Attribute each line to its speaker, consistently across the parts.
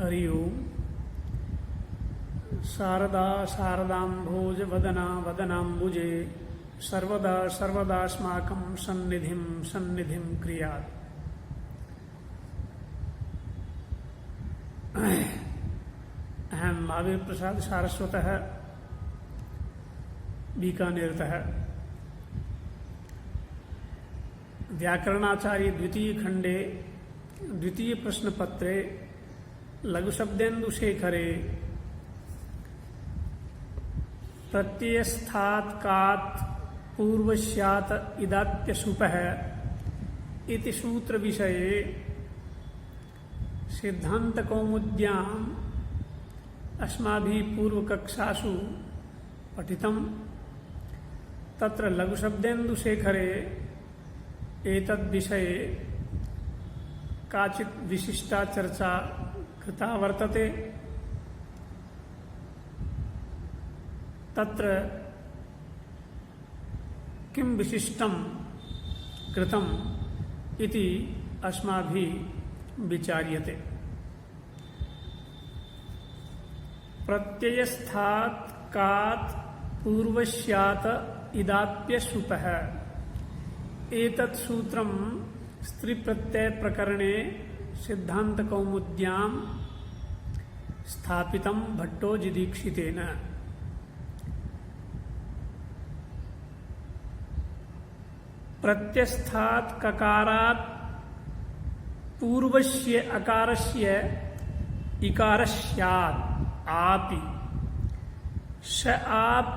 Speaker 1: हरि ओम। शारदा शारदाम्भोज वदना वदनाम्बुजे सर्वदा सर्वदास्माकं सन्निधिं सन्निधिं क्रियात्। अहं महावीर प्रसाद सारस्वतः बीकानेरतः व्याकरणाचार्य द्वितीय खंडे द्वितीय प्रश्न पत्रे लघुशब्देन्दुशेखरे प्रत्ययस्थात् कात् पूर्वस्यात् इदात्म्यसुपः इति सूत्र विषये सिद्धांत कौमुद्याम् अस्माभिः पूर्वकक्षासु पठितम्। तत्र लघुशब्देन्दुशेखरे एतद्विषये काचित् विशिष्टा चर्चा कृता वर्तते। तत्र किं विशिष्टं कृतम् इति अस्माभिः विचार्यते। प्रत्ययस्थात् कात् पूर्वस्यात् इदात्म्यसुपः एतत् सूत्रं स्त्री प्रत्यय प्रकरणे सिद्धांत कौमुद्यां स्थापितं भट्टोजिदीक्षितेन। प्रत्ययस्थात् ककारात् पूर्वस्य अकारस्य इकारस्यात् आपि स आप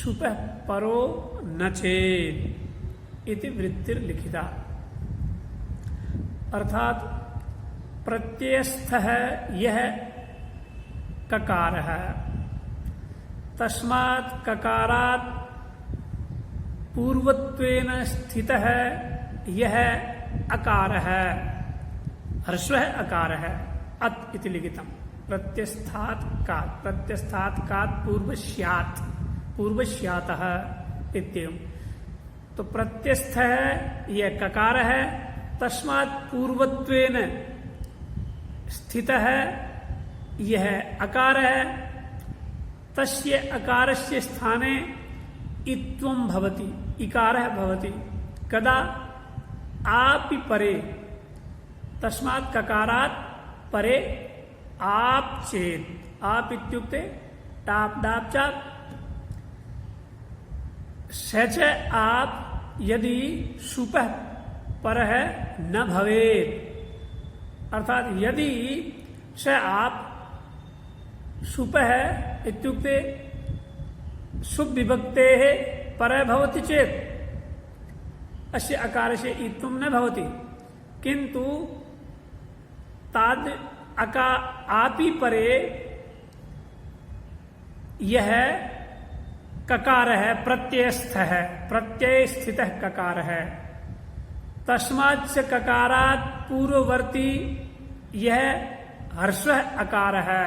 Speaker 1: सुपः परो न चेत् इति वृत्तिर्लिखिता। अर्थात प्रत्ययस्थः यह ककारः तस्मात् ककारात् पूर्वत्वेन स्थितः यह अकारः ह्रस्वः अकारः अत् इति लिखितम्। प्रत्ययस्थात् कात् पूर्वस्यात् पूर्वस्यातः इत्येवम्। तो प्रत्ययस्थ है यह ककार है तस्मात् पूर्वत्वेन स्थित है यह अकार है। तस्य अकारस्य स्थाने इत्वं भवति इकारः भवति। कदा आपि परे तस्मात् ककारात् परे आप चेत् आप इत्युक्ते टाप डाप चाप सच आप यदि सुपः परः न भवेत् अर्थात यदि स आप सुपः इत्युक्ते सुप विभक्तेः परः भवति चेत् अस्य अकारस्य इत्थं न भवति। किन्तु ताद् आपि परे यह ककार है प्रत्ययस्थ है प्रत्यय स्थितः ककार है। तस्मात् च ककारात् पूर्ववर्ती यह ह्रस्वः अकार है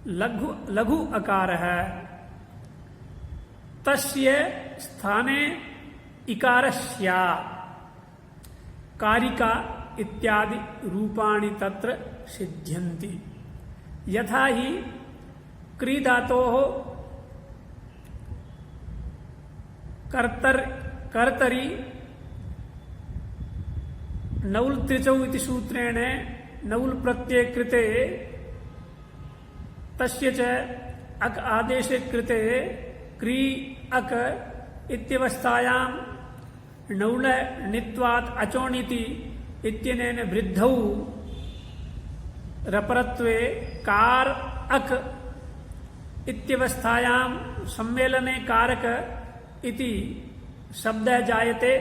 Speaker 1: लघु अकार है। तस्य स्थाने इकारस्या कारिका इत्यादि रूपाणि तत्र सिद्ध्यन्ति। यथा हि क्रीधातोः कर्तरि नौल् त्रिचौ इति सूत्रेण नौल् प्रत्यये कृते तस्य च अक आदेशे कृते क्री अक इत्यवस्थायां नौल णित्वात् अचोणिति इत्यनेन वृद्धौ रपरत्वे कार अक इत्यवस्थायां सम्मेलने कारक इति शब्दः जायते।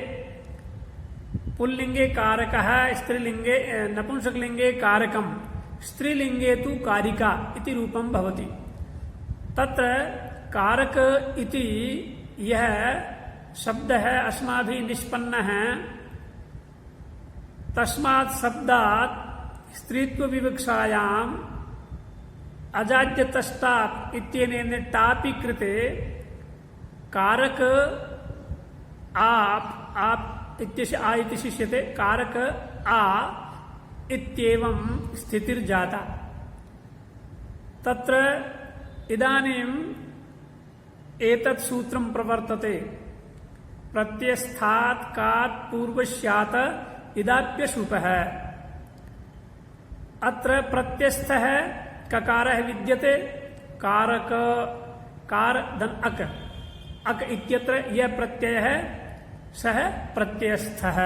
Speaker 1: पुल्लिंगे कारकः स्त्रीलिंगे नपुंसकलिंगे कारकं स्त्रीलिंगे तु कारिका इति रूपं भवति। तत्र कारक इति यह शब्दः अस्माभिः निष्पन्नः तस्मात् शब्दात् स्त्रीत्व विवक्षायाम् अजाद्यतस्तात् इत्यनेन टापि कृते कारक आप इत्यस्य आ इति शिष्यते कारक आ इत्येवं स्थितिर्जाता। तत्र इदानीम् एतत् सूत्रं प्रवर्तते। प्रत्यस्थात् कात् पूर्वस्यात् इदाप्यशुपः। अत्र प्रत्यस्थः ककारः विद्यते, कारक कार धन अक, अक इत्यत्र यह प्रत्यय है, सः प्रत्ययस्थः,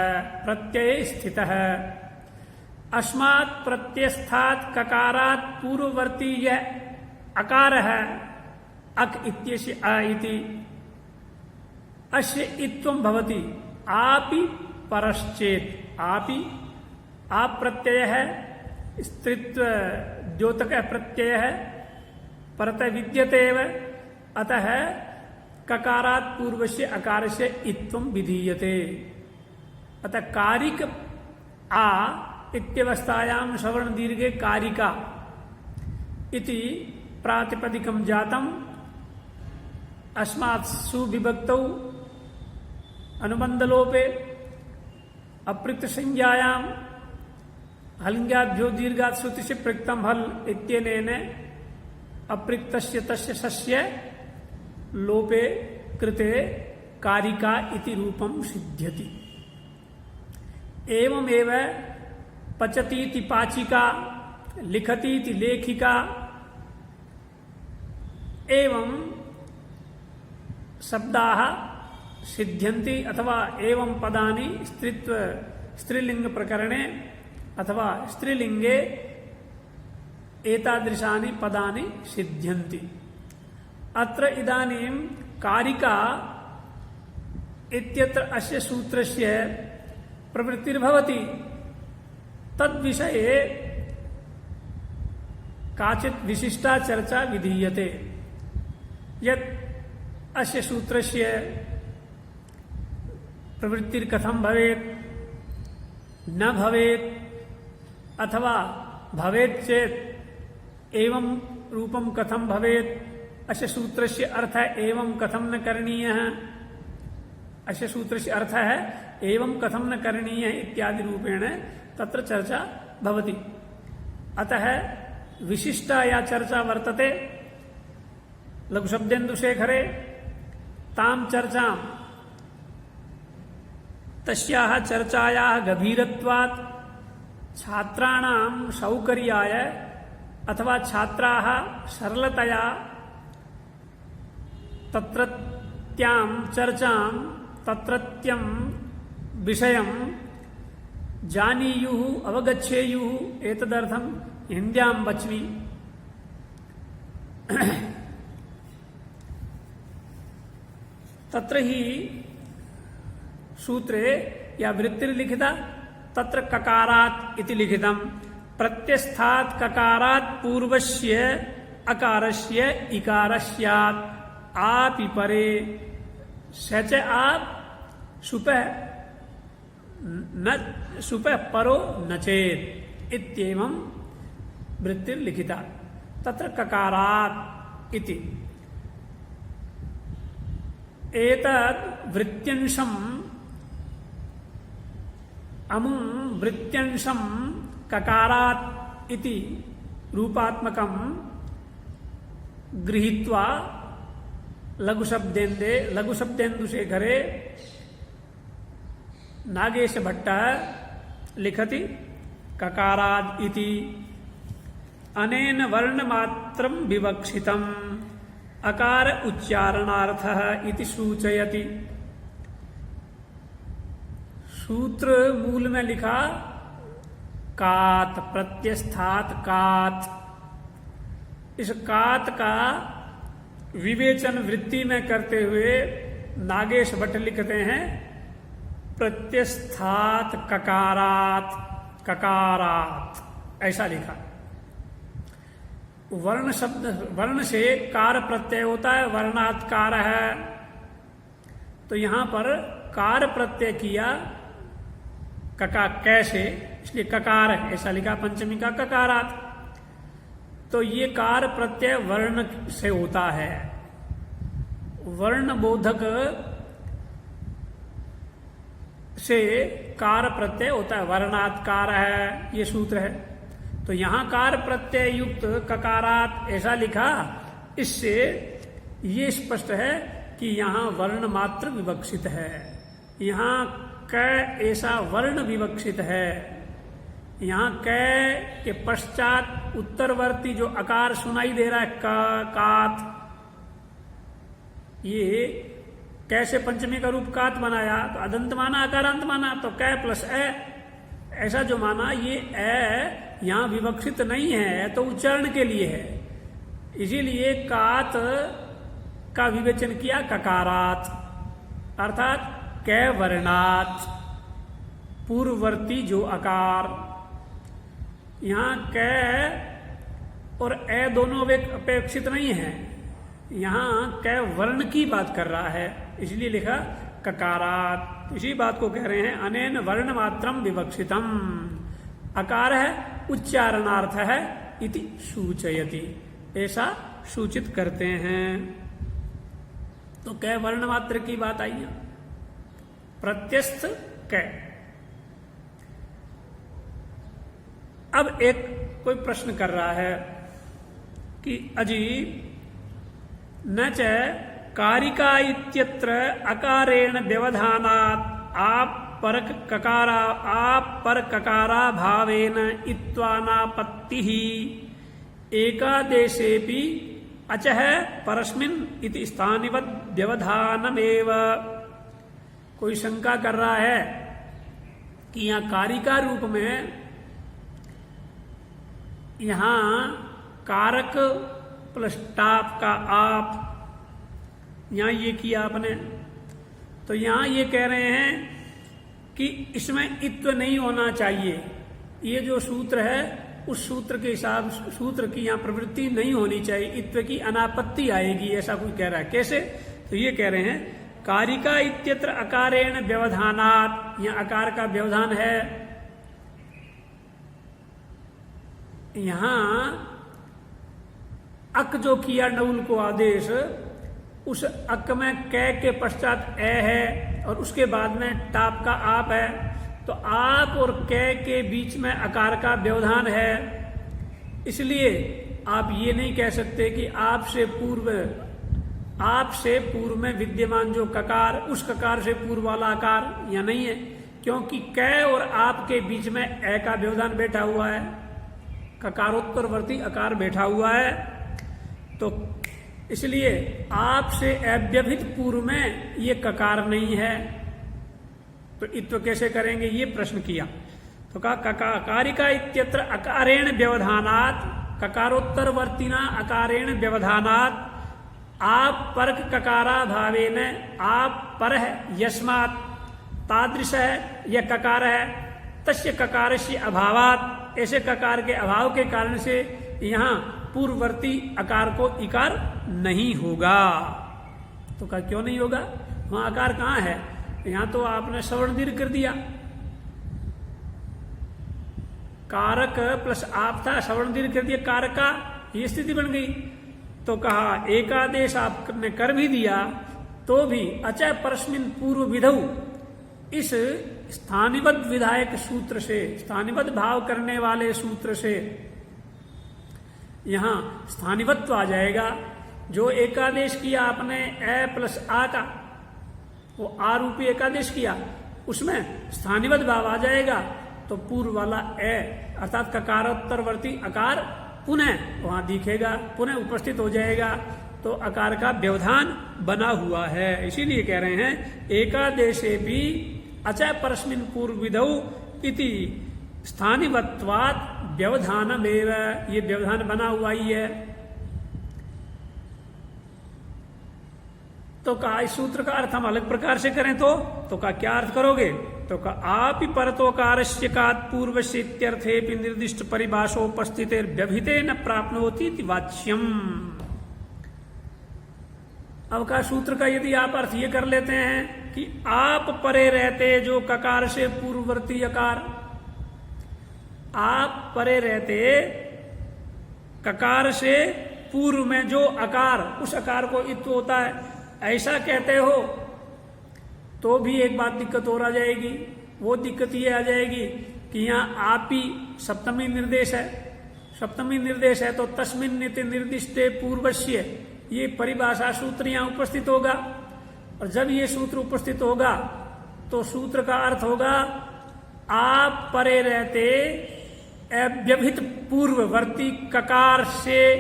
Speaker 1: प्रत्यये स्थितः। अस्मात् प्रत्यस्थात् ककारात् पूर्ववर्ती यह अकार है, अक इत्यस्य अ इति, अस्य इत्वं भवति। आपि परश्चेत्, आपि आप प्रत्यय है, स्त्रीत्व द्योतक प्रत्यय है, परतः विद्यते एव, अतः ककारात् पूर्वस्य अकारस्य इत्वं विधीयते। अतः कारिक आ इत्यवस्थायां सवर्ण दीर्घे कारिका इति प्रातिपदिकं जातम्। अस्मात् सुविभक्तौ अनुबन्धलोपे अप्रिक्त संज्ञायां हलिङ्गाभ्यो दीर्घात् श्रुतिस्य प्रयुक्तं हल् इत्यनेन अप्रिक्तस्य तस्य सस्य लोपे कृते कारिका इति रूपं सिद्ध्यति। एवमेव पचतीति पाचिका, लिखतीति लेखिका, एवं शब्दाः सिद्ध्यन्ति अथवा एवं पदानि स्त्रीत्व स्त्रीलिंग प्रकरणे अथवा स्त्रीलिंगे एतादृशानि पदानि सिद्ध्यन्ति। अत्र इदानीं कारिका इत्यत्र अस्य सूत्रस्य प्रवृत्तिर्भवति। तद्विषये काचित् विशिष्टा चर्चा विधीयते। यत् अस्य सूत्रस्य प्रवृत्तिर्कथं भवेत्, न भवेत्, अथवा भवेत् चेत् एवं रूपं कथं भवेत्, अस्य सूत्रस्य अर्थः एवं कथं न करणीयः, अस्य सूत्रस्य अर्थः है एवं कथं न करणीयः इत्यादि रूपेण तत्र चर्चा भवति। अतः विशिष्टा या चर्चा वर्तते लघुशब्देन्दुशेखरे, तां चर्चां तस्याः चर्चायाः गभीरत्वात् छात्राणां सौकर्याय अथवा छात्राः सरलतया तत्रत्यां चर्चां तत्रत्यं विषयं जानीयुः, अवगच्छेयुः, एतदर्थं हिन्द्यां वच्मि। तत्र ही सूत्रे या वृत्तिर्लिखिता, तत्र ककारात् इति लिखितं। प्रत्यस्थात् ककारात् पूर्वस्य अकारस्य इकारस्यात् आपि परे स च आप सुपः न सुपः परो न चेत् इत्येवं वृत्तिर्लिखिता। तत्र ककारात् इति एतद् वृत्त्यंशम् अमुं वृत्त्यंशं ककारात् इति रूपात्मकं गृहीत्वा लघुशब्देन्दुशेखरे नागेशभट्टः लिखति ककाराद् इति अनेन वर्णमात्रं विवक्षितम् अकार उच्चारणार्थः इति सूचयति। सूत्र मूल में लिखा कात, प्रत्यस्थात कात। इस कात का विवेचन वृत्ति में करते हुए नागेश भट्ट लिखते हैं प्रत्यस्थात ककारात, ककारात, ऐसा लिखा। वर्ण शब्द, वर्ण से कार प्रत्यय होता है, वर्णात् कार है, तो यहां पर कार प्रत्यय किया कका कैसे, इसलिए ककार है ऐसा लिखा, पंचमी का ककारात। तो ये कार प्रत्यय वर्ण से होता है। वर्ण बोधक से कार प्रत्यय होता है, वर्णात् कार है, ये सूत्र है। तो यहां कार प्रत्यय युक्त ककारात ऐसा लिखा, इससे ये स्पष्ट है कि यहां वर्ण मात्र विवक्षित है। यहां क ऐसा वर्ण विवक्षित है। यहां क के पश्चात उत्तरवर्ती जो आकार सुनाई दे रहा है क, कात, ये कैसे पंचमी का रूप कात बनाया, तो अदंत माना, अकारांत माना, तो क प्लस ए, ऐसा जो माना ये ए यहां विवक्षित नहीं है, तो उच्चारण के लिए है। इसीलिए कात का विवेचन किया ककारात, अर्थात कै वर्णात, पूर्ववर्ती जो आकार। यहां कै और ए दोनों अपेक्षित नहीं है, यहां कै वर्ण की बात कर रहा है, इसलिए लिखा ककारात। इसी बात को कह रहे हैं अनेन वर्ण मात्रम विवक्षितम, अकार है उच्चारणार्थ है इति सूचयति, ऐसा सूचित करते हैं। तो कै वर्ण मात्र की बात आई है, प्रत्यस्थ कै। अब एक कोई प्रश्न कर रहा है कि अजी न च कारिका इत्यत्र अकारेण व्यवधानात् आप पर ककारा भावेन इत्वानापत्ति एकादेशेपि अचः परस्मिन् इति स्थानिवद् व्यवधानमेव। कोई शंका कर रहा है कि यहाँ कारिका रूप में यहां कारक प्लस टाप का आप, यहां ये किया आपने, तो यहां ये कह रहे हैं कि इसमें इत्व नहीं होना चाहिए। ये जो सूत्र है उस सूत्र के हिसाब, सूत्र की यहां प्रवृत्ति नहीं होनी चाहिए, इत्व की अनापत्ति आएगी, ऐसा कोई कह रहा है। कैसे? तो ये कह रहे हैं कारिका इत्यत्र अकारेण व्यवधानात्, यहां अकार का व्यवधान है। यहां अक जो किया नऊल को आदेश, उस अक में कै के पश्चात ए है और उसके बाद में टाप का आप है, तो आप और कै के बीच में आकार का व्यवधान है। इसलिए आप ये नहीं कह सकते कि आपसे पूर्व में विद्यमान जो ककार, उस ककार से पूर्व वाला आकार या नहीं है, क्योंकि कै और आप के बीच में ए का व्यवधान बैठा हुआ है, ककारोत्तरवर्ती आकार बैठा हुआ है। तो इसलिए आपसे अव्यभित पूर्व में ये ककार नहीं है, तो इत्व कैसे करेंगे, ये प्रश्न किया। तो कहा कारिका इत्यत्र अकारेण व्यवधानात्, ककारोत्तरवर्तिना अकारेण व्यवधानात् आप परक ककारा भावेन, आप पर है यस्मात् तादृश है, यह ककार है, तस्य ककारस्य अभावात्, ऐसे ककार के अभाव के कारण से यहां पूर्ववर्ती आकार को इकार नहीं होगा। तो कहा क्यों नहीं होगा, वहां आकार कहां है, यहां तो आपने सवर्ण दीर्घ कर दिया, कारक प्लस आप था, सवर्ण दीर्घ कर दिया कारका, ये स्थिति बन गई। तो कहा एकादेश आपने कर भी दिया तो भी अचय परस्मिन पूर्व विधौ, इस स्थानिबद्ध विधायक सूत्र से, स्थानिबद्ध भाव करने वाले सूत्र से यहां स्थानिवत्व आ जाएगा। जो एकादेश किया आपने ए प्लस आ का, वो आ रूपी एकादेश किया, उसमें स्थानिवद्ध भाव आ जाएगा, तो पूर्व वाला ए अर्थात ककारोत्तरवर्ती आकार पुनः वहां दिखेगा, पुनः उपस्थित हो जाएगा, तो आकार का व्यवधान बना हुआ है। इसीलिए कह रहे हैं एकादेशे भी अचय परस्मिन पूर्व विधौ इति स्थानिवत्वात् व्यवधानमेव, ये व्यवधान बना हुआ ही है। तो कहा इस सूत्र का अर्थ हम अलग प्रकार से करें तो कहा क्या अर्थ करोगे, तो कहा आप ही परतोकारस्य कात् पूर्वस्य इत्यर्थेपि निर्दिष्ट परिभाषोपस्थितेर व्यभिते न प्राप्नोति इति वाच्यम। अब का सूत्र का यदि आप अर्थ ये कर लेते हैं कि आप परे रहते जो ककार से पूर्ववर्ती आकार, आप परे रहते ककार से पूर्व में जो आकार, उस आकार को इत्व होता है, ऐसा कहते हो तो भी एक बात दिक्कत और आ जाएगी। वो दिक्कत ये आ जाएगी कि यहाँ आप ही सप्तमी निर्देश है। सप्तमी निर्देश है तो तस्मिन् निति निर्दिष्टे पूर्वस्य, ये परिभाषा सूत्र यहाँ उपस्थित होगा। और जब ये सूत्र उपस्थित होगा तो सूत्र का अर्थ होगा आप परे रहते अव्यभित पूर्ववर्ती ककार से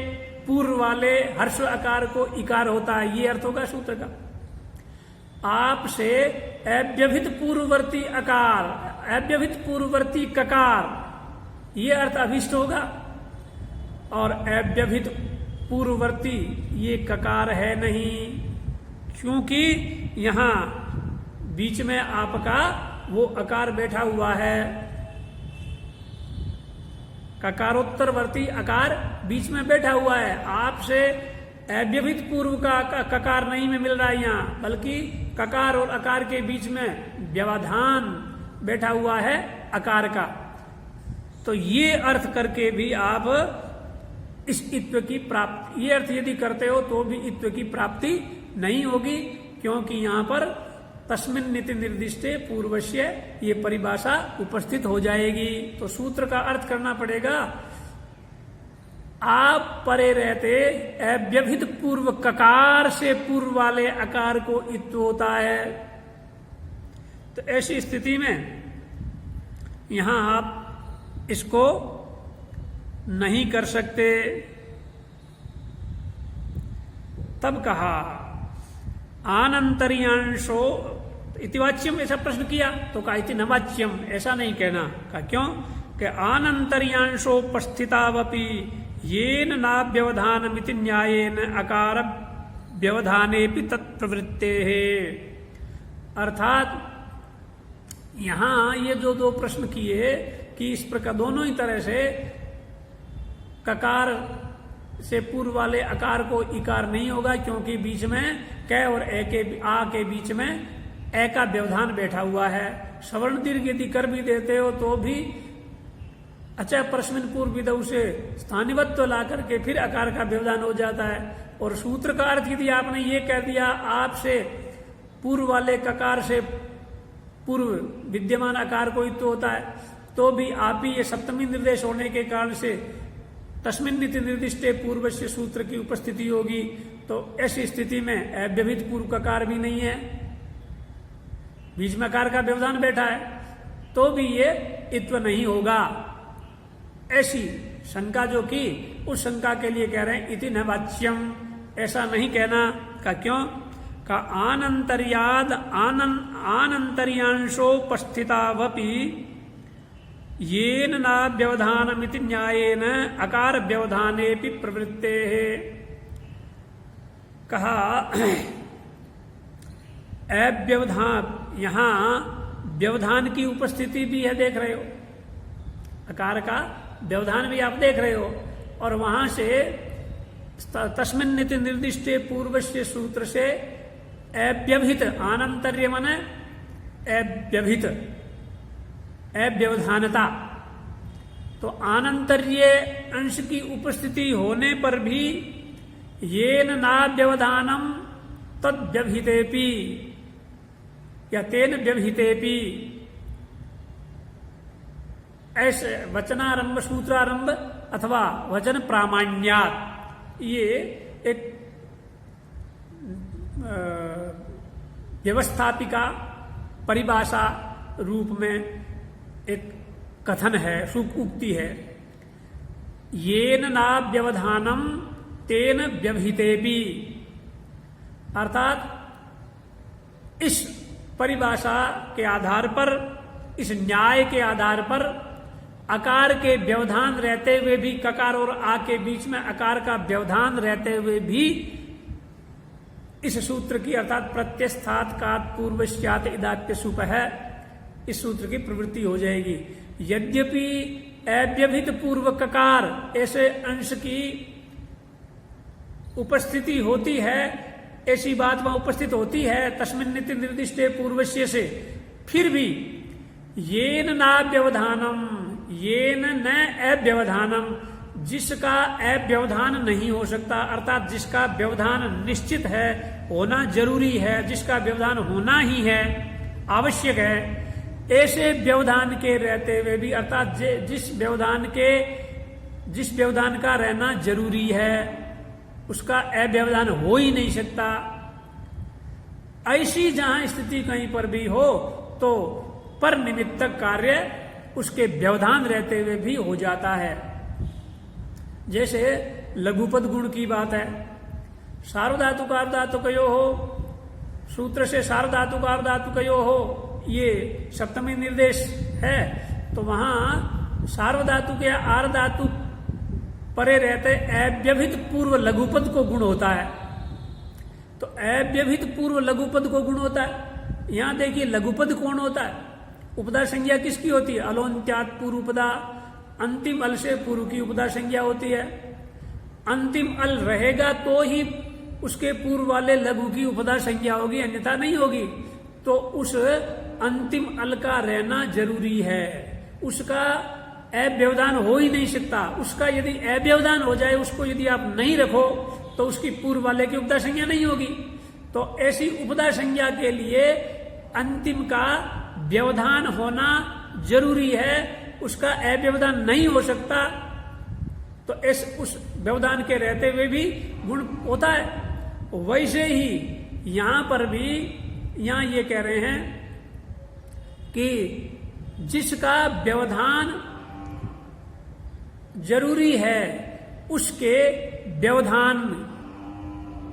Speaker 1: पूर्व वाले हर्ष आकार को इकार होता है, ये अर्थ होगा सूत्र का। आपसे अव्यभित पूर्ववर्ती आकार, अव्यभित पूर्ववर्ती ककार, ये अर्थ अभिष्ट होगा। और अव्यभित पूर्ववर्ती ये ककार है नहीं, क्योंकि यहां बीच में आपका वो अकार बैठा हुआ है। ककारोत्तरवर्ती अकार बीच में बैठा हुआ है। आपसे अव्यभित पूर्व का ककार नहीं में मिल रहा है यहाँ, बल्कि ककार और अकार के बीच में व्यवधान बैठा हुआ है अकार का। तो ये अर्थ करके भी आप इस इत्व की प्राप्ति, ये अर्थ यदि करते हो तो भी इत्व की प्राप्ति नहीं होगी, क्योंकि यहां पर तस्मिन् निति निर्दिष्टे पूर्वस्य ये परिभाषा उपस्थित हो जाएगी। तो सूत्र का अर्थ करना पड़ेगा आप परे रहते अव्यभित पूर्व ककार से पूर्व वाले आकार को इत्व होता है। तो ऐसी स्थिति में यहां आप इसको नहीं कर सकते। तब कहा आनंतर्यांशो इति वाच्यम, ऐसा प्रश्न किया तो कहा इति न वाच्यम, ऐसा नहीं कहना। कहा क्यों? कि आनंतर्यांशोपस्थितावपि येन नाव्यवधानमिति न्यायेन अकार व्यवधानेपि तत्प्रवृत्तेः। अर्थात यहां ये जो दो प्रश्न किए कि इस प्रकार दोनों ही तरह से ककार से पूर्व वाले आकार को इकार नहीं होगा, क्योंकि बीच में क और ए के आ के बीच में ए का व्यवधान बैठा हुआ है। सवर्ण दीर्घ यदि कर भी देते हो तो भी अच्छा परस्मिन पूर्व विधौ से स्थानिवत्व ला करके फिर आकार का व्यवधान हो जाता है। और सूत्र का अर्थ यदि आपने ये कह दिया आपसे पूर्व वाले ककार से पूर्व विद्यमान आकार को इत्व होता है, तो भी आप ही ये सप्तमी निर्देश होने के कारण से तस्मिन् निति निर्दिष्टे पूर्वस्य सूत्र की उपस्थिति होगी। तो ऐसी स्थिति में अव्यभित पूर्व ककार भी नहीं है, बीच में आकार का व्यवधान बैठा है, तो भी ये इत्व नहीं होगा। ऐसी शंका जो की, उस शंका के लिए कह रहे हैं इति न वाच्यम, ऐसा नहीं कहना। का क्यों? का आनंतर्याद आनंतर्यांशोपस्थितावपि येन नाव्यवधानमिति न्यायेन अकार व्यवधानेपि प्रवृत्तेः। कहा अव्यवधान, यहां व्यवधान की उपस्थिति भी है, देख रहे हो, अकार का व्यवधान भी आप देख रहे हो। और वहां से तस्मिन् निति निर्दिष्टे पूर्वस्य सूत्र से अव्यभित, आनंतर्य मन अव्यभित, अव्यवधानता, तो आनंतर्य अंश की उपस्थिति होने पर भी येन नाव्यवधानम तद व्यभितेपि या तेन व्यभितेपि, ऐसे वचनारंभ सूत्रारंभ अथवा वचन प्रामाण्यात, ये एक व्यवस्थापिका परिभाषा रूप में एक कथन है, उक्ति है। येन नाव्यवधानम तेन व्यभितेपि, अर्थात इस परिभाषा के आधार पर, इस न्याय के आधार पर आकार के व्यवधान रहते हुए भी, ककार और आ के बीच में आकार का व्यवधान रहते हुए भी इस सूत्र की, अर्थात प्रत्यस्थात का पूर्वस्यात् इदाप्य सुप है, इस सूत्र की प्रवृत्ति हो जाएगी। यद्यपि अव्यभित पूर्व ककार ऐसे अंश की उपस्थिति होती है, ऐसी बात वहां उपस्थित होती है तस्मिन् निति निर्दिष्टे पूर्वस्य से, फिर भी येन नाव्यवधानम, येन न अव्यवधानम, जिसका अव्यवधान नहीं हो सकता, अर्थात जिसका व्यवधान निश्चित है, होना जरूरी है, जिसका व्यवधान होना ही है, आवश्यक है। ऐसे व्यवधान के रहते हुए भी, अर्थात जिस व्यवधान का रहना जरूरी है उसका अव्यवधान हो ही नहीं सकता। ऐसी जहां स्थिति कहीं पर भी हो तो पर निमित्तक कार्य उसके व्यवधान रहते हुए भी हो जाता है। जैसे लघुपद गुण की बात है, सार्वधातुक अर्धातुकयो हो, सूत्र से सार्वधातुक अर्धातुकयो हो, ये सप्तमी निर्देश है। तो वहां सार्वधातुक या आर्धातुक परे रहते अव्यभित पूर्व लघुपद को गुण होता है। तो अव्यभित पूर्व लघुपद को गुण होता है। यहां देखिए लघुपद कौन होता है? उपदा संज्ञा किसकी होती है? अलोन्त्यात पूर्व उपदा, अंतिम अल से पूर्व की उपदा संज्ञा होती है। अंतिम अल रहेगा तो ही उसके पूर्व वाले लघु की उपदा संज्ञा होगी, अन्यथा नहीं होगी। तो उस अंतिम अल का रहना जरूरी है, उसका अव्यवधान हो ही नहीं सकता। उसका यदि अव्यवधान हो जाए, उसको यदि आप नहीं रखो तो उसकी पूर्व वाले की उपदा संज्ञा नहीं होगी। तो ऐसी उपदा संज्ञा के लिए अंतिम का व्यवधान होना जरूरी है, उसका अव्यवधान नहीं हो सकता। तो उस व्यवधान के रहते हुए भी गुण होता है। वैसे ही यहां पर भी यहां ये कह रहे हैं कि जिसका व्यवधान जरूरी है उसके व्यवधान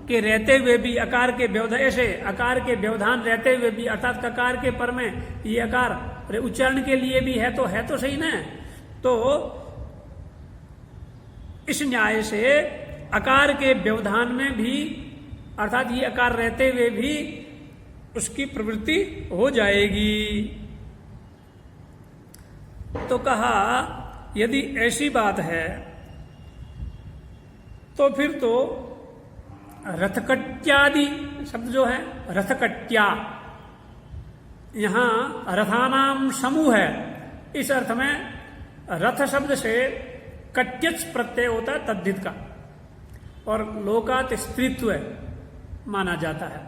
Speaker 1: के रहते हुए भी अकार के व्यवधान, ऐसे अकार के व्यवधान रहते हुए भी, अर्थात ककार के पर में ये अकार उच्चारण के लिए भी है तो सही ना। तो इस न्याय से अकार के व्यवधान में भी, अर्थात ये अकार रहते हुए भी उसकी प्रवृत्ति हो जाएगी। तो कहा यदि ऐसी बात है तो फिर तो रथकट्यादि शब्द जो है, रथकट्या, यहां रथानाम समूह है। इस अर्थ में रथ शब्द से कट्यच प्रत्यय होता है तद्धित का, और लोकात स्त्रीत्व माना जाता है।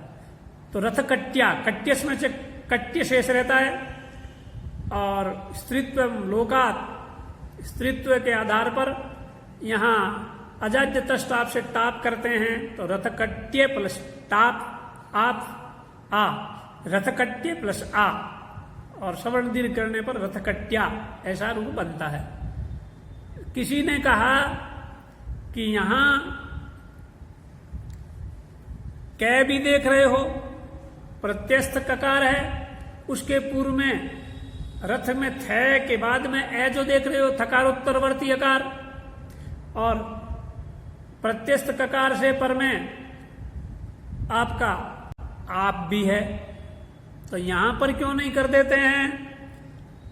Speaker 1: तो रथकट्या, कट्यस में से कट्य शेष रहता है, और स्त्रीत्व लोकात, स्त्रीत्व के आधार पर यहां अजाद्य तष्टाप से टाप करते हैं। तो रथकट्य प्लस टाप आप आ, रथकट्य प्लस आ, और सवर्ण दीर्घ करने पर रथकट्या ऐसा रूप बनता है। किसी ने कहा कि यहां कै भी देख रहे हो, प्रत्यस्थ ककार है, उसके पूर्व में रथ में थे के बाद में ए जो देख रहे हो थकारोत्तरवर्ती अकार, और प्रत्यस्थ ककार से पर में आपका आप भी है। तो यहां पर क्यों नहीं कर देते हैं?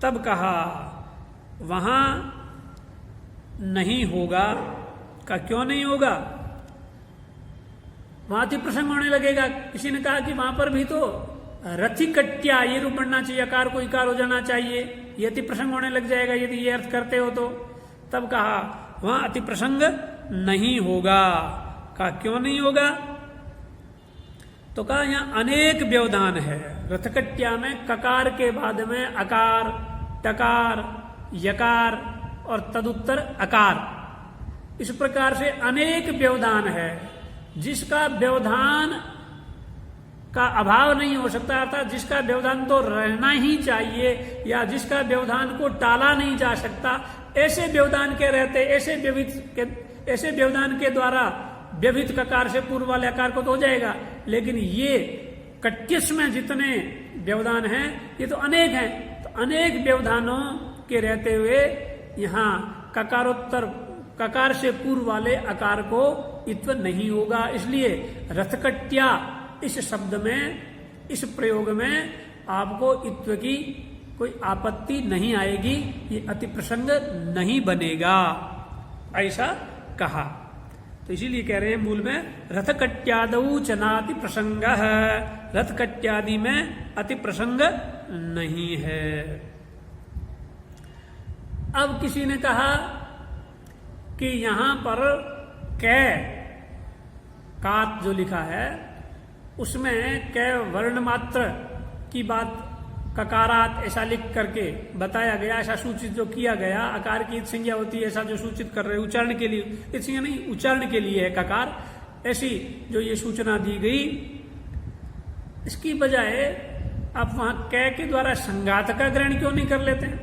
Speaker 1: तब कहा वहां नहीं होगा। का क्यों नहीं होगा? वहां अति प्रसंग होने लगेगा। किसी ने कहा कि वहां पर भी तो रथिकट्या ये रूप बनना चाहिए, अकार को इकार हो जाना चाहिए, ये अति प्रसंग होने लग जाएगा यदि ये अर्थ करते हो तो। तब कहा वहां अति प्रसंग नहीं होगा। कहा क्यों नहीं होगा? तो कहा यहां अनेक व्यवधान है। रथकट्या में ककार के बाद में अकार, टकार, यकार और तदुत्तर अकार, इस प्रकार से अनेक व्यवधान है। जिसका व्यवधान का अभाव नहीं हो सकता, अर्थात जिसका व्यवधान तो रहना ही चाहिए, या जिसका व्यवधान को टाला नहीं जा सकता, ऐसे व्यवधान के रहते, ऐसे व्यवधान के द्वारा व्यभित ककार से पूर्व वाले आकार को तो हो जाएगा। लेकिन ये कट्यस में जितने व्यवधान हैं ये तो अनेक हैं। तो अनेक व्यवधानों के रहते हुए यहां ककारोत्तर, ककार से पूर्व वाले आकार को इत्व नहीं होगा। इसलिए रथकट्या इस शब्द में, इस प्रयोग में आपको इत्व की कोई आपत्ति नहीं आएगी, ये अति प्रसंग नहीं बनेगा, ऐसा कहा। तो इसीलिए कह रहे हैं मूल में रथकट्यादौ चनाति प्रसंग है, रथकट्यादि में अति प्रसंग नहीं है। अब किसी ने कहा कि यहां पर कै कात जो लिखा है उसमें कै वर्ण मात्र की बात ककारात ऐसा लिख करके बताया गया, ऐसा सूचित जो किया गया, अकार की संज्ञा होती है ऐसा जो सूचित कर रहे उच्चारण के लिए, संज्ञा नहीं उच्चारण के लिए है ककार, ऐसी जो ये सूचना दी गई, इसकी बजाय आप वहां कै के द्वारा संघात का ग्रहण क्यों नहीं कर लेते हैं?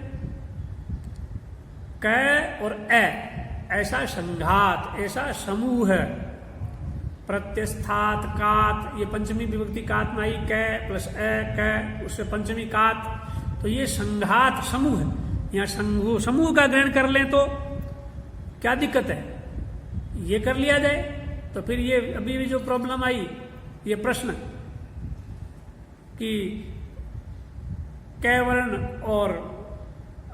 Speaker 1: कै और ए ऐसा संघात, ऐसा समूह है, प्रत्यस्थात कात, ये पंचमी विभक्ति कात में आई, कै प्लस ए कै, उससे पंचमी कात, तो ये संघात समूह है। यहाँ समूह का ग्रहण कर लें तो क्या दिक्कत है? ये कर लिया जाए तो फिर ये अभी भी जो प्रॉब्लम आई, ये प्रश्न कि कै वर्ण और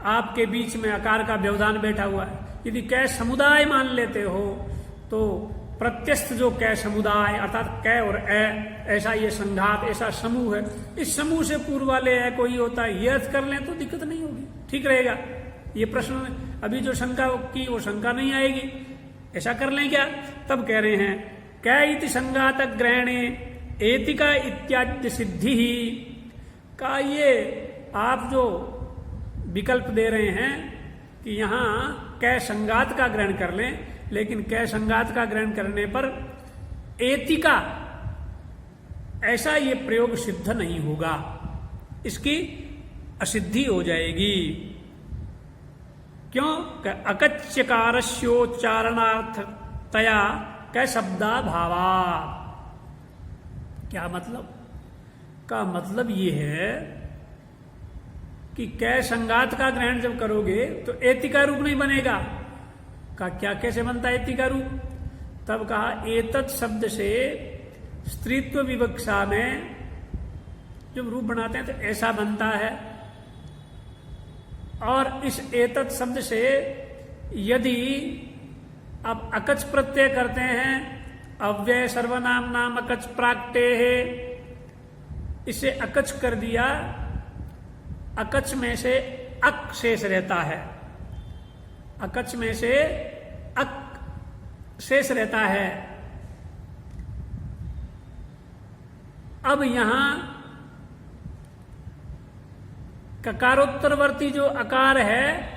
Speaker 1: आपके बीच में आकार का व्यवधान बैठा हुआ है, यदि कै समुदाय मान लेते हो तो प्रत्यस्थ जो कै समुदाय अर्थात कै और ए ऐसा ये संघात, ऐसा समूह है, इस समूह से पूर्व वाले ए कोई होता है, ये अर्थ कर लें तो दिक्कत नहीं होगी, ठीक रहेगा। ये प्रश्न अभी जो शंका की वो शंका नहीं आएगी, ऐसा कर लें क्या? तब कह रहे हैं कै इति संघात ग्रहणे एतिका इत्यादि सिद्धि ही का, ये आप जो विकल्प दे रहे हैं कि यहां कै संघात का ग्रहण कर लें, लेकिन कै संघात का ग्रहण करने पर एतिका ऐसा ये प्रयोग सिद्ध नहीं होगा, इसकी असिद्धि हो जाएगी। क्यों? अकच्यकारस्योच्चारणार्थतया कै शब्दा भावा। क्या मतलब? का मतलब ये है कि कै संघात का ग्रहण जब करोगे तो एतिका रूप नहीं बनेगा। का क्या कैसे बनता है एतिका रूप? तब कहा एतत् शब्द से स्त्रीत्व विवक्षा में जब रूप बनाते हैं तो ऐसा बनता है, और इस एतत् शब्द से यदि आप अकच प्रत्यय करते हैं, अव्यय सर्वनाम नाम अकच प्राक्टे है, इसे अकच कर दिया, अकच में से अक शेष रहता है, अकच में से अक शेष रहता है। अब यहां ककारोत्तरवर्ती जो अकार है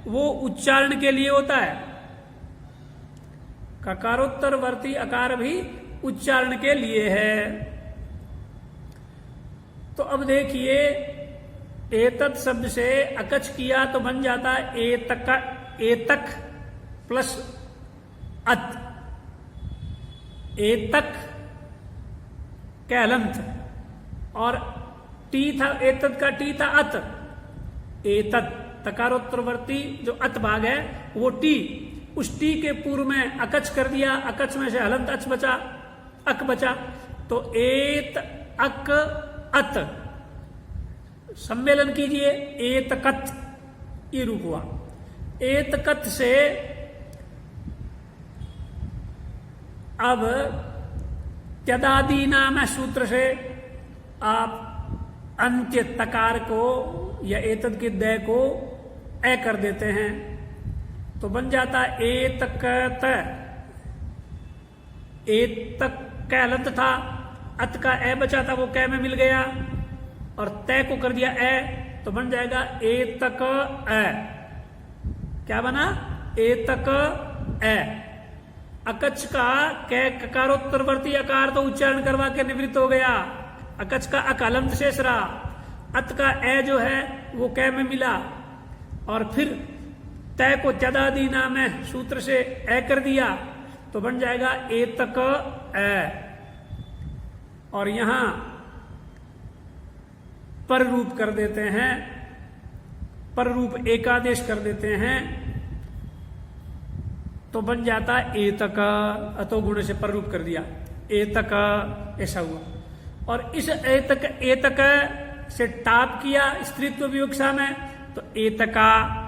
Speaker 1: वो उच्चारण के लिए होता है, ककारोत्तरवर्ती अकार भी उच्चारण के लिए है। तो अब देखिए एतत् शब्द से अकच किया तो बन जाता है एतक प्लस अत, एतक कैलंत, और टी था एतत् का टी था अत, एतत् तकारोत्तरवर्ती जो अत भाग है वो टी, उस टी के पूर्व में अकच कर दिया, अकच में से हलंत अच बचा, अक बचा, तो एत अक अत, सम्मेलन कीजिए एतकत, ये रूप हुआ। एतकत से अब त्यदादि नाम सूत्र से आप अंत्य तकार को या एतद के दय को ए कर देते हैं, तो बन जाता एतकत, एतक कैलंत था, अत का ए बचा था वो कै में मिल गया, और तय को कर दिया ए, तो बन जाएगा एतक ए। क्या बना? एतक ए। अकच का कै ककारोत्तरवर्ती अकार तो उच्चारण करवा के निवृत्त हो गया, अकच का अकालंत शेष रहा, अत का ए जो है वो कै में मिला, और फिर तय को त्यदादि नाम सूत्र से ए कर दिया, तो बन जाएगा एतक ए। और यहां पर रूप कर देते हैं, पर रूप एकादेश कर देते हैं, तो बन जाता एतक, अतो गुण से पर रूप कर दिया एतक, ऐसा हुआ। और इस एतक, एतक से टाप किया स्त्रीत्व विवक्षा में, तो एतका,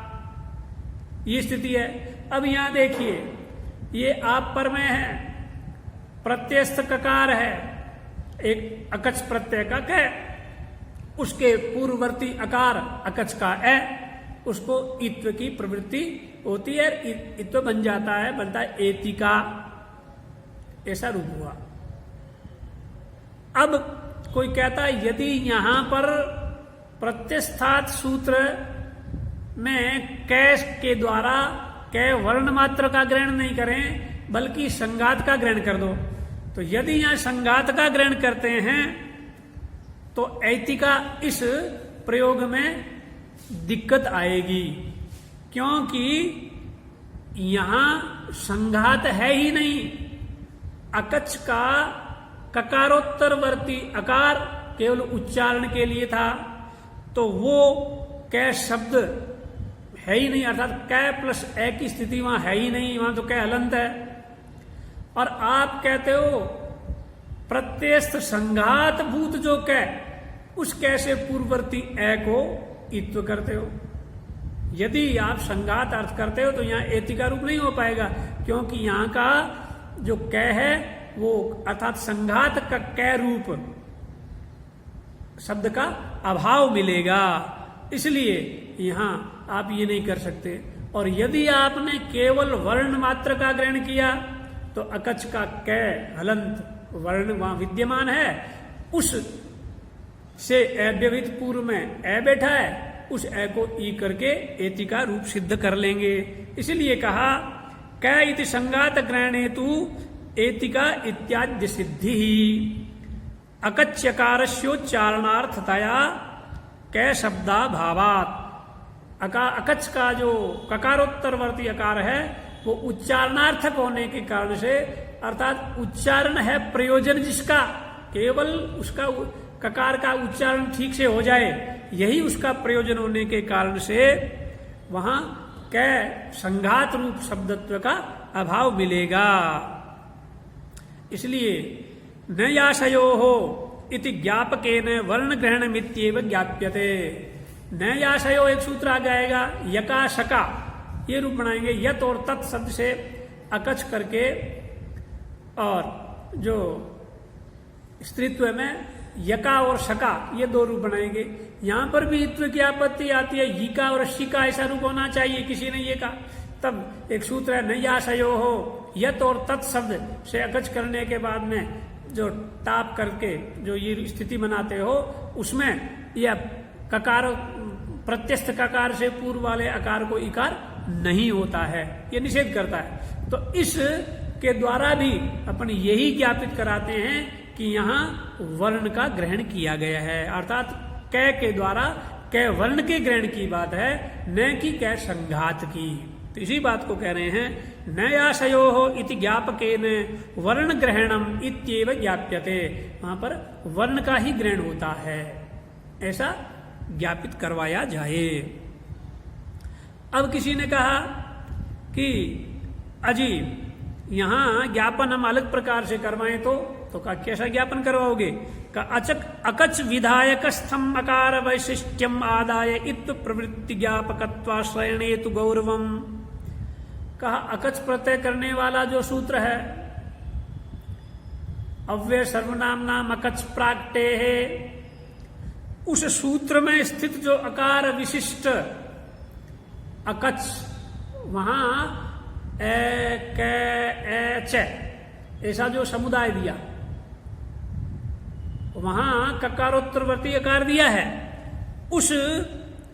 Speaker 1: ये स्थिति है। अब यहां देखिए ये आप पर में है, प्रत्ययस्थ ककार है, एक अकच प्रत्यय का कै, उसके पूर्ववर्ती अकार अकच का ए, उसको इत्व की प्रवृत्ति होती है, इत्व बन जाता है, बनता है एतिका, ऐसा रूप हुआ। अब कोई कहता है यदि यहां पर प्रत्यस्थात सूत्र में कै के द्वारा कै वर्ण मात्र का ग्रहण नहीं करें बल्कि संघात का ग्रहण कर दो। तो यदि यहां संघात का ग्रहण करते हैं तो ऐति का इस प्रयोग में दिक्कत आएगी, क्योंकि यहां संघात है ही नहीं। अकच का ककारोत्तरवर्ती अकार केवल उच्चारण के लिए था, तो वो कै शब्द है ही नहीं, अर्थात कै प्लस ए की स्थिति वहां है ही नहीं, वहां तो कै हलंत है। और आप कहते हो प्रत्यस्थ संघात भूत जो कै, उस कै से पूर्ववर्ती ए को इत्व करते हो। यदि आप संघात अर्थ करते हो तो यहां एति का रूप नहीं हो पाएगा, क्योंकि यहां का जो कै है वो अर्थात संघात का कै रूप शब्द का अभाव मिलेगा, इसलिए यहां आप ये नहीं कर सकते। और यदि आपने केवल वर्ण मात्र का ग्रहण किया तो अकच का कै हलंत वर्ण वहां विद्यमान है, उस से अव्यवहित पूर्व में ए बैठा है, उस ए को ई करके एति का रूप सिद्ध कर लेंगे। इसलिए कहा कै इति संघात ग्रहणेतु एतिका इत्याद्य सिद्धि अकच्यकारस्योच्चारणार्थतया कै शब्दा भावात। अकच का जो ककारोत्तरवर्ती अकार है वो उच्चारणार्थक होने के कारण से, अर्थात उच्चारण है प्रयोजन जिसका, केवल उसका ककार का उच्चारण ठीक से हो जाए यही उसका प्रयोजन होने के कारण से वहां कै संघात रूप शब्दत्व का अभाव मिलेगा। इसलिए न याशयो हो इति ज्ञापकेन वर्ण ग्रहण मित्येव ज्ञाप्यते। न याशयो एक सूत्र आ जाएगा, यका शका ये रूप बनाएंगे, यत और तत् शब्द से अकच करके, और जो स्त्रीत्व में यका और शका ये दो रूप बनाएंगे। यहां पर भी इत्व की आपत्ति आती है, यिका और शिका ऐसा रूप होना चाहिए, किसी ने ये कहा। तब एक सूत्र है नैयाशयो हो, यत और तत् शब्द से अकच करने के बाद में जो टाप करके जो ये स्थिति बनाते हो, उसमें यह ककार प्रत्यस्थ ककार से पूर्व वाले आकार को इकार नहीं होता है, ये निषेध करता है। तो इस के द्वारा भी अपन यही ज्ञापित कराते हैं कि यहाँ वर्ण का ग्रहण किया गया है, अर्थात कै के द्वारा कै वर्ण के ग्रहण की बात है, न कि कै संघात की। तो इसी बात को कह रहे हैं, न याशयो हो इति ज्ञापकेन वर्ण ग्रहणम इत्येव ज्ञाप्यते। वहां पर वर्ण का ही ग्रहण होता है, ऐसा ज्ञापित करवाया जाए। अब किसी ने कहा कि अजी यहां ज्ञापन हम अलग प्रकार से करवाएं तो का कैसा ज्ञापन करवाओगे? का अकच विधायक स्तंभ अकार वैशिष्ट्यम आदाय इत्व प्रवृत्ति ज्ञापकत्वाश्रयणे तु गौरवम। कहा अकच प्रत्यय करने वाला जो सूत्र है, अव्यय सर्वनाम नाम अकच प्राक्टे है, उस सूत्र में स्थित जो अकार विशिष्ट अकच, वहां ए कै ए च ऐसा जो समुदाय दिया, वहां ककारोत्तरवर्ती आकार दिया है, उस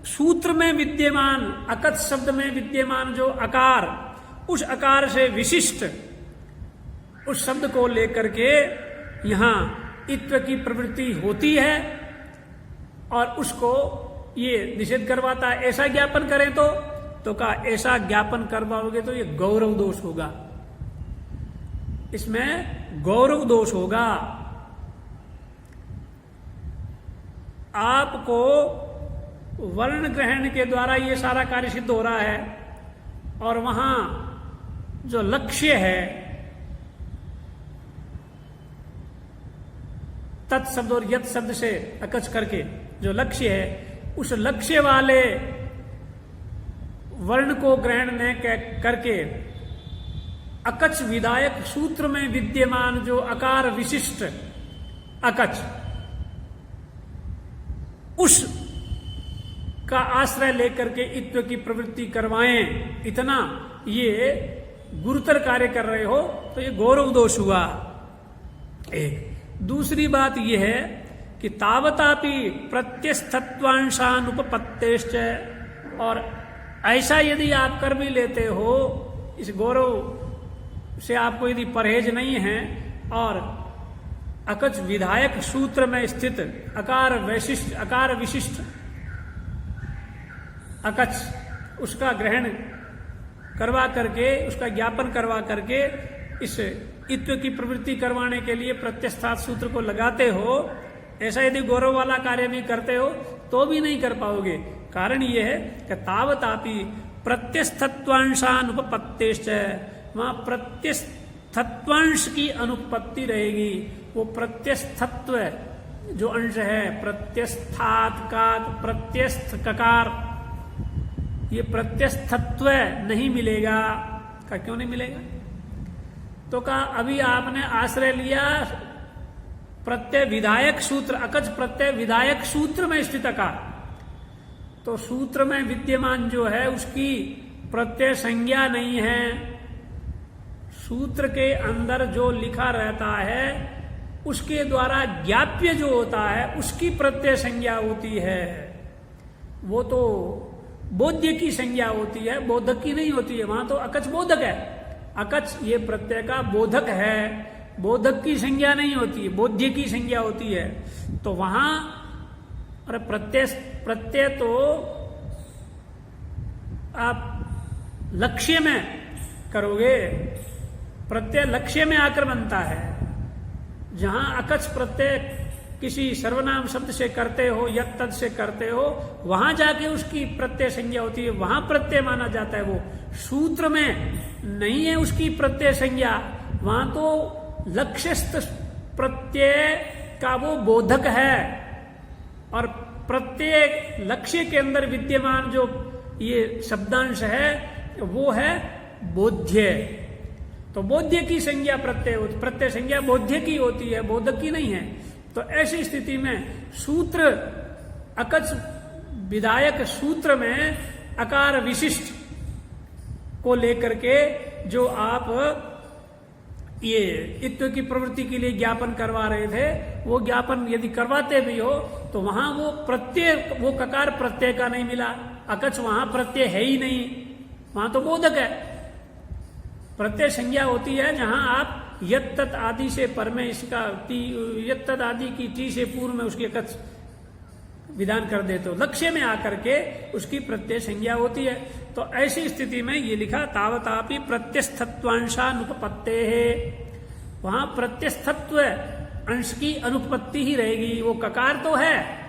Speaker 1: सूत्र में विद्यमान अकच शब्द में विद्यमान जो आकार, उस आकार से विशिष्ट उस शब्द को लेकर के यहां इत्व की प्रवृत्ति होती है और उसको ये निषेध करवाता है। ऐसा ज्ञापन करें तो का ऐसा ज्ञापन करवाओगे तो ये गौरव दोष होगा, इसमें गौरव दोष होगा। आपको वर्ण ग्रहण के द्वारा ये सारा कार्य सिद्ध हो रहा है और वहां जो लक्ष्य है तत्शब्द और यत शब्द से अकच करके जो लक्ष्य है, उस लक्ष्य वाले वर्ण को ग्रहण न करके अकच विधायक सूत्र में विद्यमान जो अकार विशिष्ट अकच, उस का आश्रय लेकर के इत्व की प्रवृत्ति करवाएं, इतना ये गुरुतर कार्य कर रहे हो तो ये गौरव दोष हुआ। एक दूसरी बात यह है कि तावतापि प्रत्यस्थत्वांशानुपपत्तेश्च, और ऐसा यदि आप कर भी लेते हो, इस गौरव से आपको यदि परहेज नहीं है, और अकच विधायक सूत्र में स्थित अकार विशिष्ट अकच उसका ग्रहण करवा करके, उसका ज्ञापन करवा करके इस इत्व की प्रवृत्ति करवाने के लिए प्रत्यस्थात सूत्र को लगाते हो, ऐसा यदि गौरव वाला कार्य भी करते हो तो भी नहीं कर पाओगे। कारण यह है कि तावतापि प्रत्यस्थत्वांशानुपपत्तेश्च, वहां प्रत्यस्थत्वांश की अनुपत्ति रहेगी। वो प्रत्यस्थत्व जो अंश है, प्रत्यस्थात का प्रत्यस्थ ककार, ये प्रत्यस्थत्व नहीं मिलेगा। का क्यों नहीं मिलेगा? तो कहा अभी आपने आश्रय लिया प्रत्यय विधायक सूत्र, अकच प्रत्यय विधायक सूत्र में स्थित अकार, तो सूत्र में विद्यमान जो है उसकी प्रत्यय संज्ञा नहीं है। सूत्र के अंदर जो लिखा रहता है उसके द्वारा ज्ञाप्य जो होता है उसकी प्रत्यय संज्ञा होती है। वो तो बोध्य की संज्ञा होती है, बोधक की नहीं होती है। वहां तो अकच बोधक है, अकच ये प्रत्यय का बोधक है, बोधक की संज्ञा नहीं होती है, बोध्य की संज्ञा होती है। तो वहां और प्रत्यय तो आप लक्ष्य में करोगे, प्रत्यय लक्ष्य में आकर बनता है। जहां अकच प्रत्यय किसी सर्वनाम शब्द से करते हो, यत् तद से करते हो, वहां जाके उसकी प्रत्यय संज्ञा होती है, वहां प्रत्यय माना जाता है। वो सूत्र में नहीं है उसकी प्रत्यय संज्ञा, वहां तो लक्ष्यस्थ प्रत्यय का वो बोधक है, और प्रत्येक लक्ष्य के अंदर विद्यमान जो ये शब्दांश है वो है बोध्य। तो बोध्य की संज्ञा प्रत्यय संज्ञा बोध्य की होती है, बोधक की नहीं है। तो ऐसी स्थिति में सूत्र अकच विधायक सूत्र में अकार विशिष्ट को लेकर के जो आप ये इत्व की प्रवृत्ति के लिए ज्ञापन करवा रहे थे, वो ज्ञापन यदि करवाते भी हो तो वहां वो प्रत्यय, वो ककार प्रत्यय का नहीं मिला, अकच वहां प्रत्यय है ही नहीं, वहां तो बोधक है। प्रत्यय संज्ञा होती है जहां आप यत् तत् आदि से पर में इसका यत् तत् आदि की टी से पूर्व में उसकी अकच विधान कर देते हो, लक्ष्य में आकर के उसकी प्रत्यय संज्ञा होती है। तो ऐसी स्थिति में ये लिखा तावतापि प्रत्यस्थत्वांशानुपपत्ते है, वहां प्रत्यस्थत्व अंश की अनुपत्ति ही रहेगी। वो ककार तो है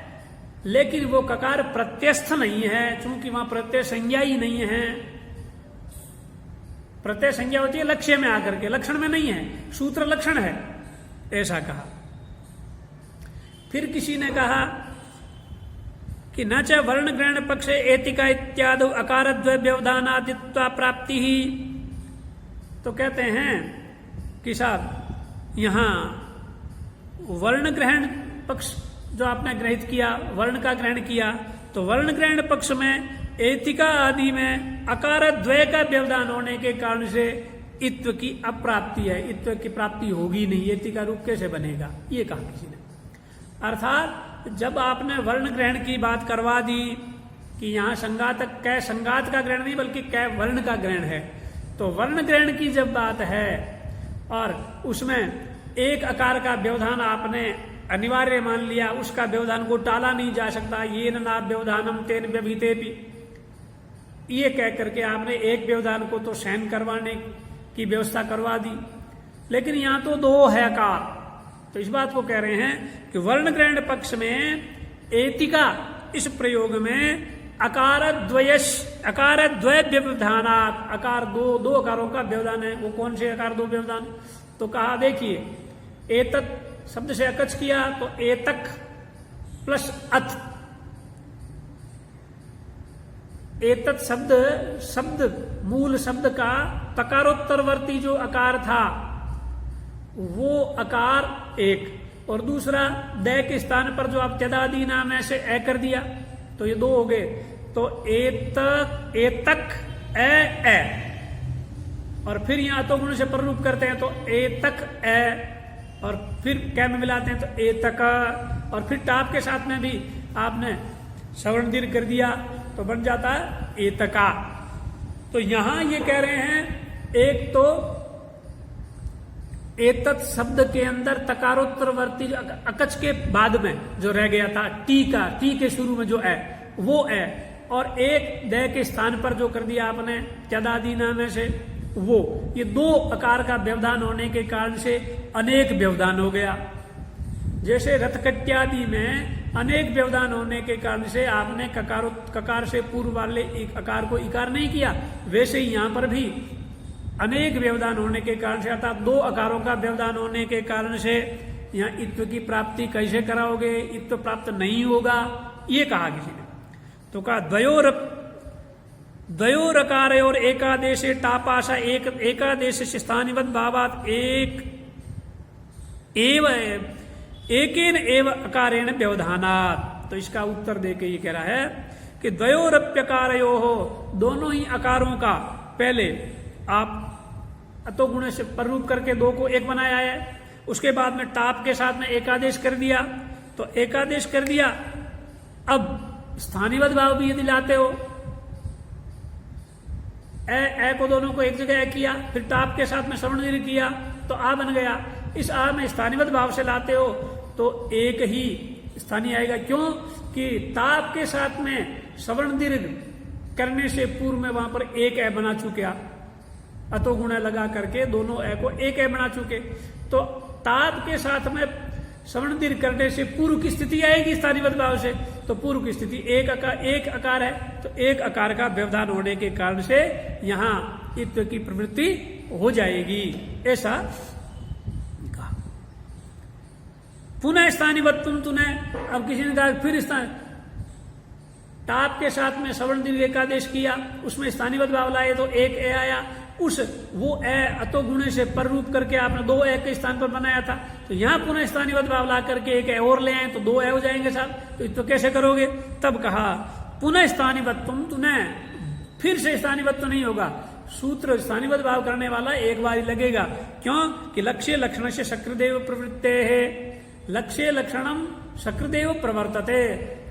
Speaker 1: लेकिन वो ककार प्रत्यस्थ नहीं है, क्योंकि वहां प्रत्यय संज्ञा ही नहीं है। प्रत्यय संज्ञा होती है लक्ष्य में आकर के, लक्षण में नहीं है, सूत्र लक्षण है, ऐसा कहा। फिर किसी ने कहा कि न च वर्ण ग्रहण पक्षे एतिका इत्यादि अकारद्वय व्यवधानादित्वा प्राप्ति ही। तो कहते हैं कि साहब यहां वर्ण ग्रहण पक्ष जो आपने ग्रहित किया, वर्ण का ग्रहण किया, तो वर्ण ग्रहण पक्ष में एतिका आदि में अकार द्वय का व्यवधान होने के कारण से इत्व की अप्राप्ति है, इत्व की प्राप्ति होगी नहीं, एतिका रूप कैसे बनेगा, ये कहा किसी ने। अर्थात जब आपने वर्ण ग्रहण की बात करवा दी कि यहां संगातक कै संगात का ग्रहण नहीं बल्कि कै वर्ण का ग्रहण है, तो वर्ण ग्रहण की जब बात है और उसमें एक अकार का व्यवधान आपने अनिवार्य मान लिया, उसका व्यवधान को टाला नहीं जा सकता, ये ना व्यवधानम तेन व्यभितेपि, ये कह करके आपने एक व्यवधान को तो सहन करवाने की व्यवस्था करवा दी। लेकिन यहां तो दो है अकार, तो इस बात को कह रहे हैं कि वर्ण ग्रहण पक्ष में एतिका इस प्रयोग में अकार द्वय व्यवधानात, अकार दो अकारों का व्यवधान है। वो कौन से अकार दो व्यवधान? तो कहा देखिए एतत् शब्द से अकच किया तो एतक प्लस अथ, एतत् शब्द मूल शब्द का तकारोत्तरवर्ती जो अकार था वो अकार एक, और दूसरा दय के स्थान पर जो आप त्यदादि नाम ऐसे ए कर दिया तो ये दो हो गए। तो एतक ए, और फिर यहां तो गुण से प्ररूप करते हैं तो एतक ए, और फिर क्या में मिलाते हैं तो एतक, और फिर टाप के साथ में भी आपने सवर्ण दीर्घ कर दिया तो बन जाता है एतका। तो यहां ये कह रहे हैं एक तो एतत् शब्द के अंदर तकारोत्तरवर्ती अकच के बाद में जो रह गया था टी के शुरू में जो है वो है, और एक दय के स्थान पर जो कर दिया आपने त्यदादीना में से वो, ये दो अकार का व्यवधान होने के कारण से अनेक व्यवधान हो गया। जैसे रथकट्यादि में अनेक व्यवधान होने के कारण से आपने ककार से पूर्व वाले एक अकार को इकार नहीं किया, वैसे ही यहां पर भी अनेक व्यवधान होने के कारण से अर्थात दो अकारों का व्यवधान होने के कारण से यहाँ इत्व की प्राप्ति कैसे कराओगे, इत्व प्राप्त नहीं होगा, ये कहा किसी ने। तो कहा द्वयोरकार और एकादेशे टापाशा एकादेश स्थानिवद भावात एकेन एव अकारेण व्यवधानात्। तो इसका उत्तर देके ये कह रहा है कि द्वयोरप्यकारयो हो, दोनों ही अकारों का पहले आप अतो गुण से प्ररूप करके दो को एक बनाया है, उसके बाद में टाप के साथ में एकादेश कर दिया, तो एकादेश कर दिया। अब स्थानिवद भाव भी यदि लाते हो, ए को दोनों को एक जगह ए किया, फिर टाप के साथ में सवर्ण दीर्घ किया तो आ बन गया। इस आ में स्थानिवद भाव से लाते हो तो एक ही स्थानीय आएगा। क्यों कि ताप के साथ में सवर्ण दीर्घ करने से पूर्व में वहां पर एक ए बना चुके, अतो गुण लगा करके दोनों ए को एक ए बना चुके। तो ताप के साथ में सवर्ण दीर्घ करने से पूर्व की स्थिति आएगी स्थानीवद भाव से, तो पूर्व की स्थिति एक अकार है, तो एक अकार का व्यवधान होने के कारण से यहां इत्व की प्रवृत्ति हो जाएगी, ऐसा कहा। पुनः स्थानीवत्वम तुने, अब किसी ने कहा फिर स्थान टाप के साथ में सवर्ण दीर्घ एकादेश किया, उसमें स्थानीवद भाव लाए तो एक ए आया, वो ए अतो गुणे से पर रूप करके आपने दो ए के स्थान पर बनाया था, तो यहां पुनः स्थानीवद भाव ला करके एक ए और ले आए तो दो ए हो जाएंगे साहब। तो कैसे करोगे? तब कहा पुनः स्थानीवत्वम तुने, फिर से स्थानीवत्व नहीं होगा, सूत्र स्थानीवद भाव करने वाला एक बार ही लगेगा। क्यों कि लक्ष्य लक्षण से शक्रदेव प्रवृत्ते है, लक्ष्य लक्षणम शक्रदेव प्रवर्तते,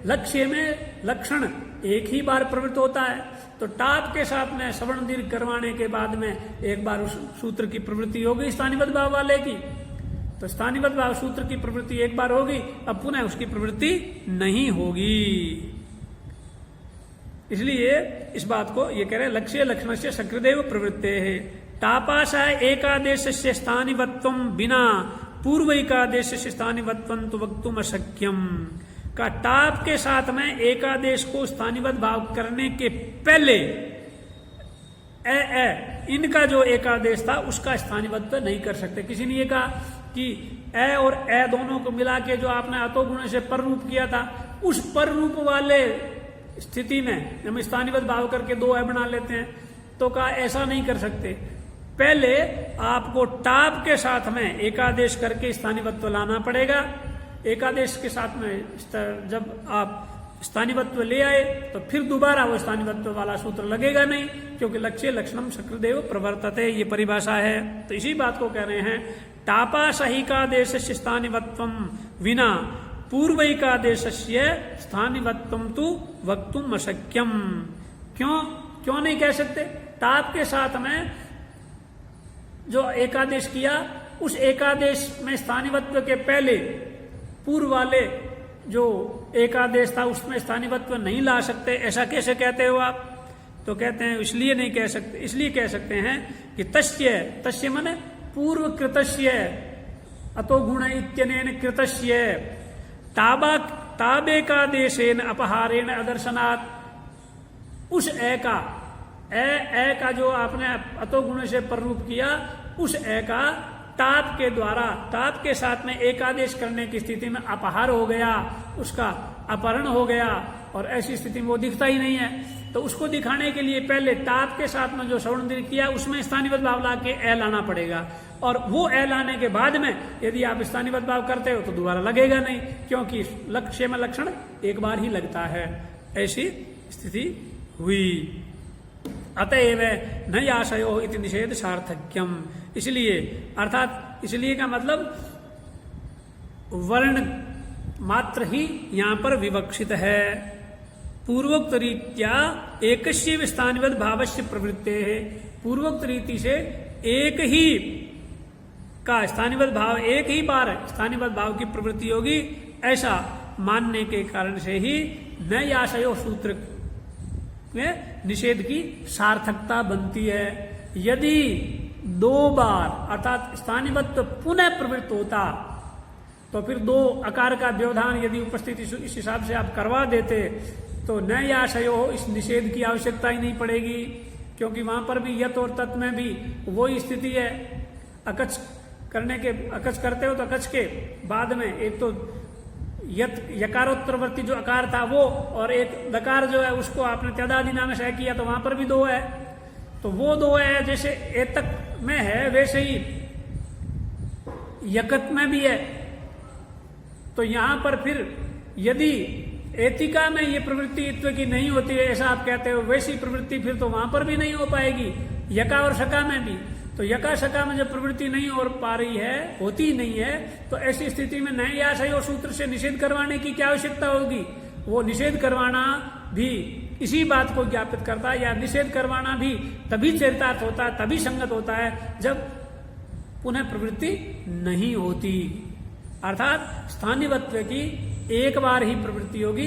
Speaker 1: लक्ष्य में लक्षण एक ही बार प्रवृत्त होता है। तो टाप के साथ में सवर्ण दीर्घ करवाने के बाद में एक बार उस सूत्र की प्रवृत्ति होगी स्थानीवद भाव वाले की, तो स्थानीवद भाव सूत्र की प्रवृत्ति एक बार होगी, अब पुनः उसकी प्रवृत्ति नहीं होगी। इसलिए इस बात को ये कह रहे लक्ष्य लक्षण से शक्रदेव प्रवृत्ते है। टापाशा एकादेश से स्थानीवत्वम बिना पूर्व एकादेश से स्थानीवत्वम तो वक्तुम अशक्यम का, टाप के साथ में एकादेश को स्थानीवद भाव करने के पहले इनका जो एकादेश था उसका स्थानीवत्व नहीं कर सकते। किसी ने ये कहा कि ए और ए दोनों को मिला के जो आपने अतो गुण से पर रूप किया था, उस पर रूप वाले स्थिति में हम स्थानीवद भाव करके दो ए बना लेते हैं, तो कहा ऐसा नहीं कर सकते। पहले आपको टाप के साथ में एकादेश करके स्थानीवत्व लाना पड़ेगा। एकादेश के साथ में जब आप स्थानीवत्व ले आए तो फिर दोबारा वो स्थानीवत्व वाला सूत्र लगेगा नहीं, क्योंकि लक्ष्य लक्षणम शक्रदेव प्रवर्तते, ये परिभाषा है। तो इसी बात को कह रहे हैं टापा सहिकादेश स्थानीवत्वम विना पूर्वैकादेश स्थानीवत्वम तु वक्तुम अशक्यम। क्यों नहीं कह सकते? टाप के साथ में जो एकादेश किया उस एकादेश में स्थानीवत्व के पहले पूर्व वाले जो एकादेश था उसमें स्थानीवत्व नहीं ला सकते, ऐसा कैसे कहते हो आप? तो कहते हैं इसलिए नहीं कह सकते, इसलिए कह सकते हैं कि तस्य माने पूर्व कृतस्य अतो गुण इत्यनेन कृतस्य ताबेकादेशेन अपहारेण अदर्शनात्, उस ए का जो आपने अतो गुण से प्ररूप किया, उस ए का ताप के द्वारा ताप के साथ में एकादेश करने की स्थिति में अपहार हो गया, उसका अपहरण हो गया, और ऐसी स्थिति में वो दिखता ही नहीं है। तो उसको दिखाने के लिए पहले ताप के साथ में जो सवर्ण दीर्घ किया उसमें स्थानीवद भाव ला के ए लाना पड़ेगा, और वो ए लाने के बाद में यदि आप स्थानीवद भाव करते हो तो दोबारा लगेगा नहीं, क्योंकि लक्ष्य में लक्षण एक बार ही लगता है। ऐसी स्थिति हुई। अतएव न आशयो इति निषेध सार्थक्यम, इसलिए अर्थात इसलिए का मतलब मात्र ही यहां पर विवक्षित है। पूर्वोक्त रीत्या एकस्यैव स्थानिवद् भावस्य प्रवृत्ते है। पूर्वोक्त रीति से एक ही का स्थानिवद् भाव, एक ही बार स्थानिवद् भाव की प्रवृत्ति होगी, ऐसा मानने के कारण से ही नैयाशयो सूत्र में निषेध की सार्थकता बनती है। यदि दो बार अर्थात स्थानिवत्व पुनः प्रवृत्त होता तो फिर दो अकार का व्यवधान यदि उपस्थित इस हिसाब से आप करवा देते तो नैयाशयो इस निषेध की आवश्यकता ही नहीं पड़ेगी, क्योंकि वहां पर भी यत और तत् में भी वही स्थिति है। अकच करने के अकच करते हो तो अकच के बाद में एक तो यत यकारोत्तरवर्ती जो अकार था वो, और एक दकार जो है उसको आपने त्यदादि नाम से किया तो वहां पर भी दो है। तो वो दो है, जैसे एतक में है वैसे ही यकत में भी है। तो यहां पर फिर यदि एतिका में ये प्रवृत्ति इत्व की नहीं होती है ऐसा आप कहते हो, वैसी प्रवृत्ति फिर तो वहां पर भी नहीं हो पाएगी, यका और शका में भी। तो यका शका में जब प्रवृत्ति नहीं हो पा रही है, होती ही नहीं है, तो ऐसी स्थिति में नैयाशयो सूत्र से निषेध करवाने की क्या आवश्यकता होगी। वो निषेध करवाना भी इसी बात को ज्ञापित करता है, या निषेध करवाना भी तभी चरितार्थ होता है, तभी संगत होता है जब पुनः प्रवृत्ति नहीं होती। अर्थात स्थानिवत्व की एक बार ही प्रवृत्ति होगी,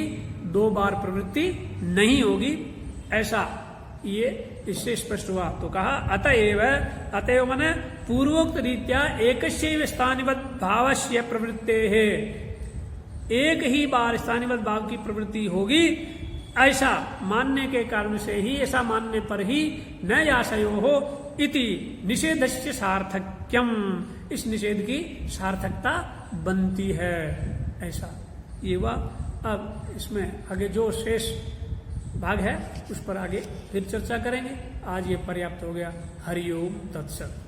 Speaker 1: दो बार प्रवृत्ति नहीं होगी, ऐसा ये इससे स्पष्ट हुआ। तो कहा अतएव मन पूर्वोक्त रीत्या एकस्यैव स्थानिवद् भावस्य प्रवृत्ते है, एक ही बार स्थानिवद् भाव की प्रवृत्ति होगी, ऐसा मानने के कारण से ही, ऐसा मानने पर ही नैयाशयो हो इति निषेधस्य सार्थक्यम, इस निषेध की सार्थकता बनती है। ऐसा ये हुआ। अब इसमें आगे जो शेष भाग है उस पर आगे फिर चर्चा करेंगे। आज ये पर्याप्त हो गया। हरि ओम तत्सत।